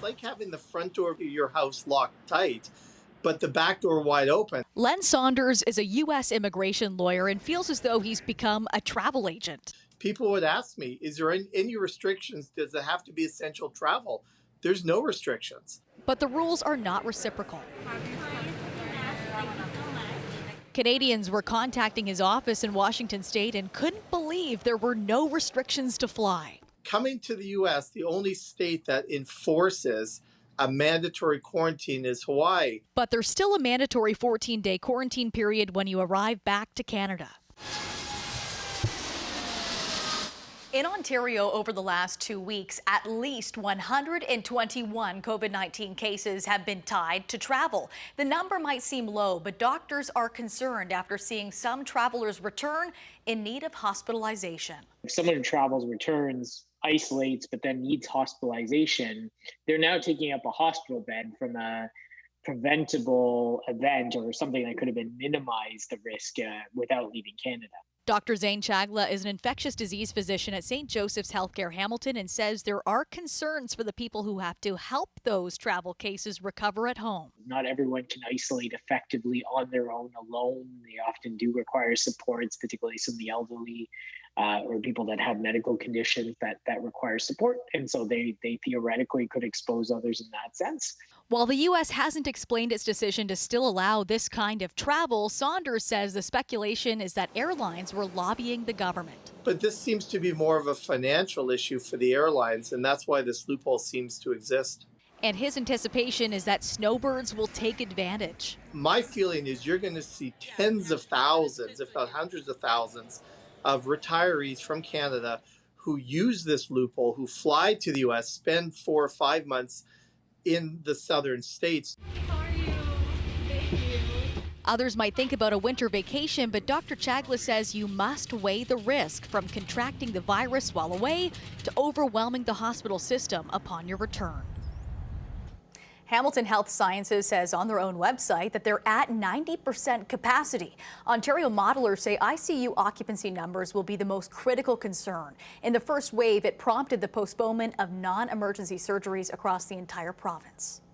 like having the front door of your house locked tight, but the back door wide open. Len Saunders is a U.S. immigration lawyer and feels as though he's become a travel agent. People would ask me, is there any restrictions? Does it have to be essential travel? There's no restrictions. But the rules are not reciprocal. Canadians were contacting his office in Washington state and couldn't believe there were no restrictions to fly. Coming to the U.S., the only state that enforces a mandatory quarantine is Hawaii. But there's still a mandatory 14-day quarantine period when you arrive back to Canada. In Ontario, over the last 2 weeks, at least 121 COVID-19 cases have been tied to travel. The number might seem low, but doctors are concerned after seeing some travelers return in need of hospitalization. If someone who travels, returns, isolates, but then needs hospitalization, they're now taking up a hospital bed from a preventable event or something that could have been minimized the risk without leaving Canada. Dr. Zane Chagla is an infectious disease physician at St. Joseph's Healthcare Hamilton and says there are concerns for the people who have to help those travel cases recover at home. Not everyone can isolate effectively on their own alone. They often do require supports, particularly some of the elderly or people that have medical conditions that require support. And so they theoretically could expose others in that sense. While the U.S. hasn't explained its decision to still allow this kind of travel, Saunders says the speculation is that airlines were lobbying the government. But this seems to be more of a financial issue for the airlines, and that's why this loophole seems to exist. And his anticipation is that snowbirds will take advantage. My feeling is you're going to see tens of thousands, if not hundreds of thousands, of retirees from Canada who use this loophole, who fly to the U.S., spend 4 or 5 months in the southern states. How are you? Thank you. Others might think about a winter vacation, but Dr. Chagla says you must weigh the risk from contracting the virus while away to overwhelming the hospital system upon your return. Hamilton Health Sciences says on their own website that they're at 90% capacity. Ontario modelers say ICU occupancy numbers will be the most critical concern. In the first wave, it prompted the postponement of non-emergency surgeries across the entire province.